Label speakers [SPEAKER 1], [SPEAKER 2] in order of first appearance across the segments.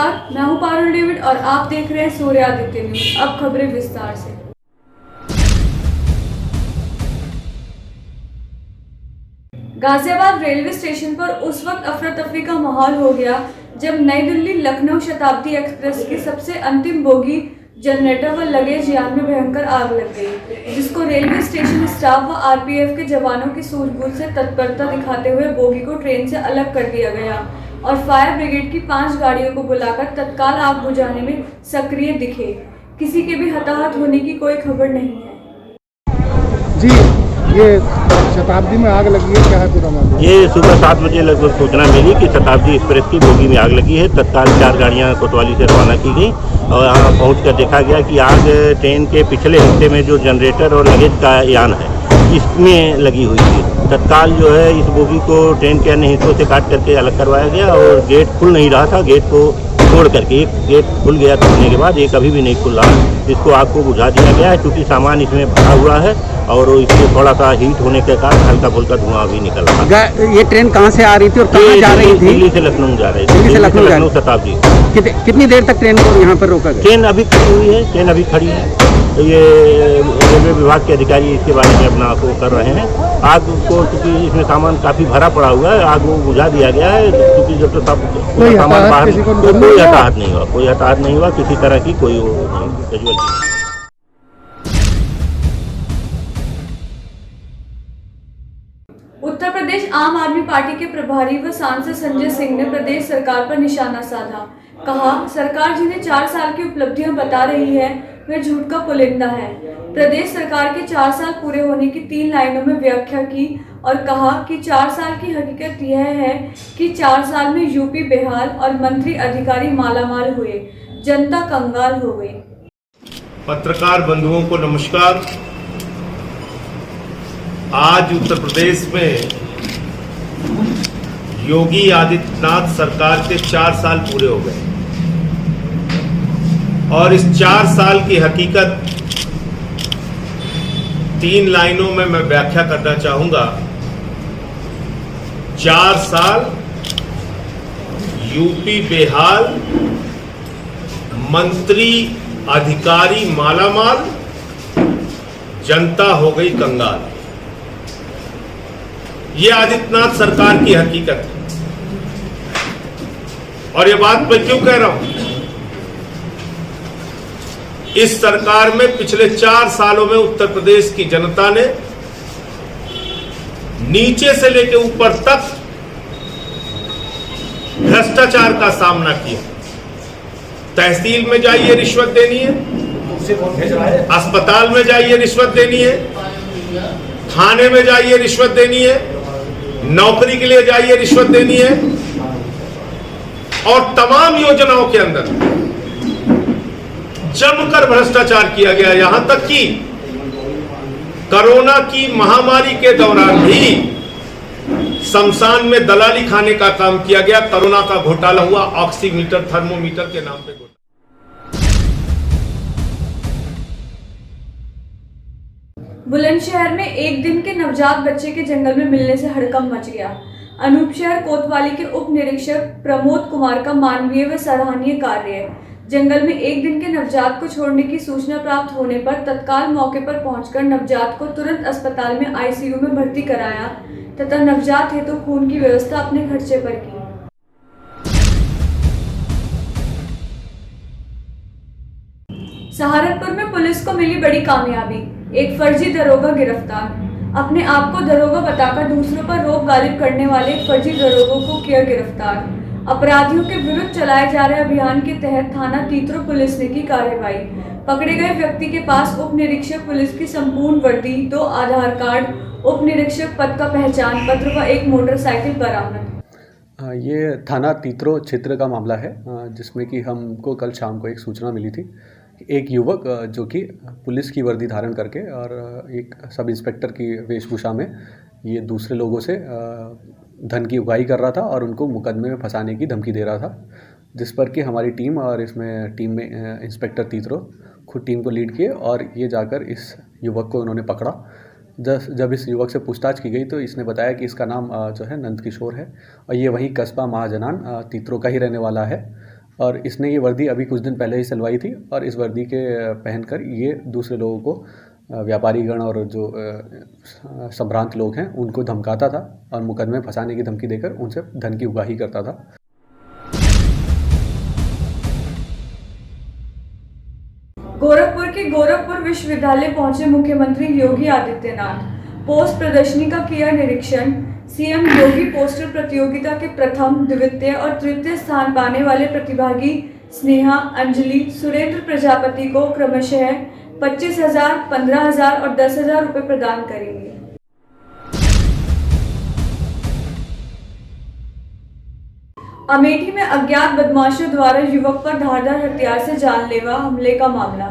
[SPEAKER 1] नमस्कार, मैं हूं पारुल डेविड और आप देख रहे हैं सूर्य आदित्य न्यूज। अब खबरें विस्तार से। गाजियाबाद रेलवे स्टेशन पर उस वक्त अफरा तफरी का माहौल हो गया जब नई दिल्ली लखनऊ शताब्दी एक्सप्रेस की सबसे अंतिम बोगी जनरेटर व लगेज यान में भयंकर आग लग गई, जिसको रेलवे स्टेशन स्टाफ व आरपीएफ के जवानों की सूझबूझ से तत्परता दिखाते हुए बोगी को ट्रेन से अलग कर दिया गया और फायर ब्रिगेड की 5 गाड़ियों को बुलाकर तत्काल आग बुझाने में सक्रिय दिखे। किसी के भी हताहत होने की कोई खबर नहीं है।
[SPEAKER 2] जी, ये शताब्दी में आग लगी है, क्या है पूरा मामला?
[SPEAKER 3] ये सुबह 7 बजे लगभग सूचना मिली कि शताब्दी एक्सप्रेस की बोगी में आग लगी है। तत्काल 4 गाड़ियां कोतवाली से रवाना की गई और यहाँ पहुंचकर देखा गया कि आग ट्रेन के पिछले हिस्से में जो जनरेटर और लगेज का यान है इसमें लगी हुई थी। तत्काल जो है इस बोगी को ट्रेन के अन्य हिस्सों से काट करके अलग करवाया गया और गेट खुल नहीं रहा था। गेट को तोड़ करके एक गेट खुल गया, खुलने के बाद एक अभी भी नहीं खुल रहा। इसको आग को बुझा दिया गया है क्योंकि सामान इसमें भरा हुआ है और इसमें थोड़ा सा हीट होने के कारण हल्का फुल्का धुआं भी निकल रहा है।
[SPEAKER 2] ये ट्रेन कहाँ से आ रही थी और कहाँ जा रही थी?
[SPEAKER 3] दिल्ली से लखनऊ जा रही थी।
[SPEAKER 2] दिल्ली से लखनऊ
[SPEAKER 3] शताब्दी।
[SPEAKER 2] कितनी देर तक ट्रेन को यहाँ पर रोका गया?
[SPEAKER 3] ट्रेन अभी खड़ी हुई है, ट्रेन अभी खड़ी है। तो ये रेलवे विभाग के अधिकारी इसके बारे में अपना वो कर रहे हैं। आग को क्योंकि इसमें सामान काफ़ी भरा पड़ा हुआ है, आग को बुझा दिया गया है क्योंकि जब तक सब सामान बाहर कोई हताहत नहीं हुआ, कोई हताहत नहीं हुआ, किसी तरह की कोई कैजुअलिटी नहीं।
[SPEAKER 1] उत्तर प्रदेश आम आदमी पार्टी के प्रभारी व सांसद संजय सिंह ने प्रदेश सरकार पर निशाना साधा। कहा, सरकार जिन्हें 4 साल की उपलब्धियां बता रही है वह झूठ का पुलिंदा है। प्रदेश सरकार के 4 साल पूरे होने की 3 लाइनों में व्याख्या की और कहा कि 4 साल की हकीकत यह है कि 4 साल में यूपी बेहाल और मंत्री अधिकारी मालामाल हुए, जनता कंगाल हो गई।
[SPEAKER 4] पत्रकार बंधुओं को नमस्कार। आज उत्तर प्रदेश में योगी आदित्यनाथ सरकार के 4 साल पूरे हो गए और इस 4 साल की हकीकत 3 लाइनों में मैं व्याख्या करना चाहूंगा। 4 साल यूपी बेहाल, मंत्री अधिकारी मालामाल, जनता हो गई कंगाल। ये आदित्यनाथ सरकार की हकीकत है। और ये बात मैं क्यों कह रहा हूं? इस सरकार में पिछले 4 सालों में उत्तर प्रदेश की जनता ने नीचे से लेकर ऊपर तक भ्रष्टाचार का सामना किया। तहसील में जाइए रिश्वत देनी है, अस्पताल में जाइए रिश्वत देनी है, थाने में जाइए रिश्वत देनी है, नौकरी के लिए जाइए रिश्वत देनी है और तमाम योजनाओं के अंदर जमकर भ्रष्टाचार किया गया। यहां तक कि कोरोना की महामारी के दौरान भी शमशान में दलाली खाने का काम किया गया। कोरोना का घोटाला हुआ, ऑक्सीमीटर थर्मोमीटर के नाम पे।
[SPEAKER 1] बुलंदशहर में एक दिन के नवजात बच्चे के जंगल में मिलने से हड़कंप मच गया। अनूपशहर कोतवाली के उप निरीक्षक प्रमोद कुमार का मानवीय व सराहनीय कार्य है। जंगल में एक दिन के नवजात को छोड़ने की सूचना प्राप्त होने पर तत्काल मौके पर पहुंचकर नवजात को तुरंत अस्पताल में आईसीयू में भर्ती कराया तथा नवजात हेतु खून की व्यवस्था अपने खर्चे पर की। सहारनपुर में पुलिस को मिली बड़ी कामयाबी, एक फर्जी दरोगा गिरफ्तार। अपने आप को दरोगा बताकर दूसरों पर रोब गालिब करने वाले एक फर्जी दरोगा को किया गिरफ्तार। अपराधियों के विरुद्ध चलाए जा रहे अभियान के तहत थाना तीत्रो पुलिस ने की कार्रवाई। पकड़े गए व्यक्ति के पास उप निरीक्षक पुलिस की संपूर्ण वर्दी, 2 आधार कार्ड, उप निरीक्षक पद का पहचान पत्र व एक मोटरसाइकिल बरामद।
[SPEAKER 5] ये थाना तीत्रो क्षेत्र का मामला है जिसमें कि हमको कल शाम को एक सूचना मिली थी। एक युवक जो कि पुलिस की वर्दी धारण करके और एक सब इंस्पेक्टर की वेशभूषा में ये दूसरे लोगों से धन की उगाही कर रहा था और उनको मुकदमे में फंसाने की धमकी दे रहा था, जिस पर कि हमारी टीम और इसमें टीम में इंस्पेक्टर तीत्रो खुद टीम को लीड किए और ये जाकर इस युवक को उन्होंने पकड़ा। जब इस युवक से पूछताछ की गई तो इसने बताया कि इसका नाम जो है नंद किशोर है और ये वही कस्बा महाजनान तीत्रो का ही रहने वाला है और इसने ये वर्दी अभी कुछ दिन पहले ही सिलवाई थी और इस वर्दी के पहनकर ये दूसरे लोगों को व्यापारीगण और जो संभ्रांत लोग हैं उनको धमकाता था और मुकदमे फंसाने की धमकी देकर उनसे धन की उगाही करता था।
[SPEAKER 1] गोरखपुर के गोरखपुर विश्वविद्यालय पहुंचे मुख्यमंत्री योगी आदित्यनाथ। पोस्ट प्रदर्शनी का किया निरीक्षण। सीएम योगी पोस्टर प्रतियोगिता के प्रथम, द्वितीय और तृतीय स्थान पाने वाले प्रतिभागी स्नेहा, अंजलि, सुरेंद्र प्रजापति को क्रमशः 25,000, 15,000 और 10,000 रुपये प्रदान करेंगे। अमेठी में अज्ञात बदमाशों द्वारा युवक पर धारदार हथियार से जानलेवा हमले का मामला।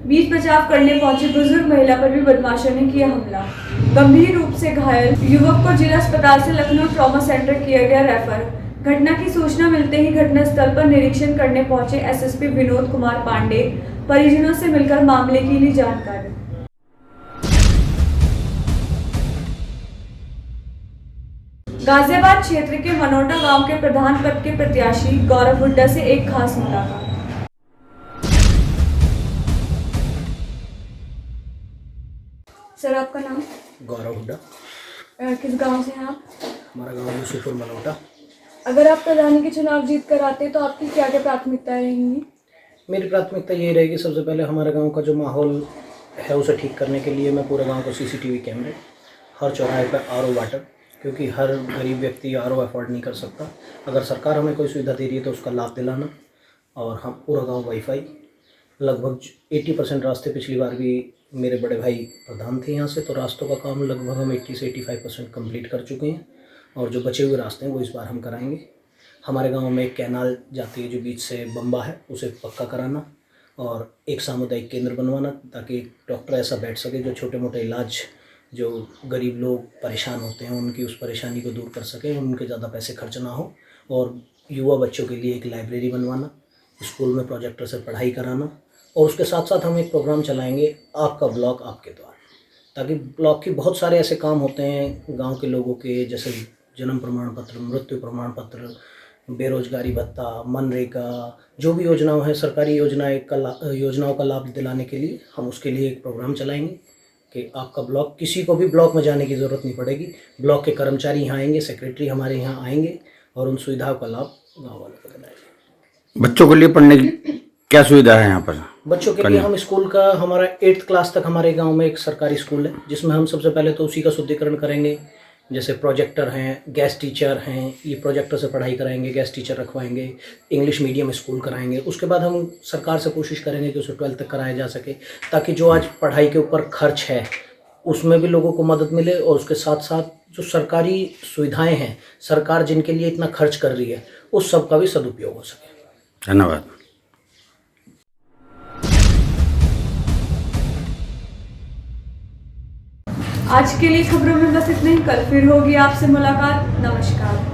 [SPEAKER 1] बीच बचाव करने पहुंची बुजुर्ग महिला पर भी बदमाशों ने किया हमला। गंभीर रूप से घायल युवक को जिला अस्पताल से लखनऊ ट्रॉमा सेंटर किया गया रेफर। घटना की सूचना मिलते ही घटनास्थल पर निरीक्षण करने पहुंचे एसएसपी विनोद कुमार पांडे। परिजनों से मिलकर मामले की ली जानकारी। गाजियाबाद क्षेत्र के मनोटा गांव के प्रधान पद के प्रत्याशी गौरव हुड्डा से एक खास मुलाकात। सर, आपका नाम?
[SPEAKER 6] गौरव हुड्डा।
[SPEAKER 1] किस गांव से हैं आप?
[SPEAKER 6] हमारा गांव यूसुफपुर मनोटा।
[SPEAKER 1] अगर आप प्रधानी के चुनाव जीत कर आते तो आपकी क्या क्या प्राथमिकताएं रहेंगी?
[SPEAKER 6] मेरी प्राथमिकता ये रहेगी, सबसे पहले हमारे गांव का जो माहौल है उसे ठीक करने के लिए मैं पूरे गांव को सीसीटीवी कैमरे, हर चौराहे पर आरओ वाटर, क्योंकि हर गरीब व्यक्ति आरओ अफोर्ड नहीं कर सकता। अगर सरकार हमें कोई सुविधा दे रही है तो उसका लाभ दिलाना, और हम पूरा गाँव वाईफाई, लगभग 80% रास्ते पिछली बार भी मेरे बड़े भाई प्रधान थे यहाँ से, तो रास्तों का काम लगभग हम 80 से 85% कंप्लीट कर चुके हैं, और जो बचे हुए रास्ते हैं वो इस बार हम कराएंगे। हमारे गांव में एक कैनाल जाती है जो बीच से बम्बा है, उसे पक्का कराना, और एक सामुदायिक केंद्र बनवाना ताकि डॉक्टर ऐसा बैठ सके जो छोटे मोटे इलाज, जो गरीब लोग परेशान होते हैं उनकी उस परेशानी को दूर कर सके, उनके ज़्यादा पैसे खर्च ना हो। और युवा बच्चों के लिए एक लाइब्रेरी बनवाना, स्कूल में प्रोजेक्टर से पढ़ाई कराना, और उसके साथ साथ हम एक प्रोग्राम चलाएंगे, आपका ब्लॉक आपके द्वार, ताकि ब्लॉक के बहुत सारे ऐसे काम होते हैं गांव के लोगों के, जैसे जन्म प्रमाण पत्र, मृत्यु प्रमाण पत्र, बेरोजगारी भत्ता, मनरेगा, जो भी योजनाओं हैं, सरकारी योजनाओं का लाभ दिलाने के लिए हम उसके लिए एक प्रोग्राम चलाएंगे कि आपका ब्लॉक, किसी को भी ब्लॉक में जाने की ज़रूरत नहीं पड़ेगी। ब्लॉक के कर्मचारी यहाँ आएंगे, सेक्रेटरी हमारे यहाँ आएंगे और उन सुविधाओं का लाभ गाँव वालों को दिलाएंगे।
[SPEAKER 7] बच्चों के लिए पढ़ने की क्या सुविधा है यहाँ पर?
[SPEAKER 6] बच्चों के लिए हम स्कूल का, हमारा 8th क्लास तक हमारे गांव में एक सरकारी स्कूल है, जिसमें हम सबसे पहले तो उसी का शुद्धिकरण करेंगे। जैसे प्रोजेक्टर हैं, गेस्ट टीचर हैं, ये प्रोजेक्टर से पढ़ाई कराएंगे, गेस्ट टीचर रखवाएंगे, इंग्लिश मीडियम स्कूल कराएंगे। उसके बाद हम सरकार से कोशिश करेंगे कि उसे 12th तक कराया जा सके, ताकि जो आज पढ़ाई के ऊपर खर्च है उसमें भी लोगों को मदद मिले, और उसके साथ साथ जो सरकारी सुविधाएँ हैं, सरकार जिनके लिए इतना खर्च कर रही है, उस सब का भी सदुपयोग हो सके।
[SPEAKER 7] धन्यवाद।
[SPEAKER 1] आज के लिए खबरों में बस इतना ही। कल फिर होगी आपसे मुलाकात। नमस्कार।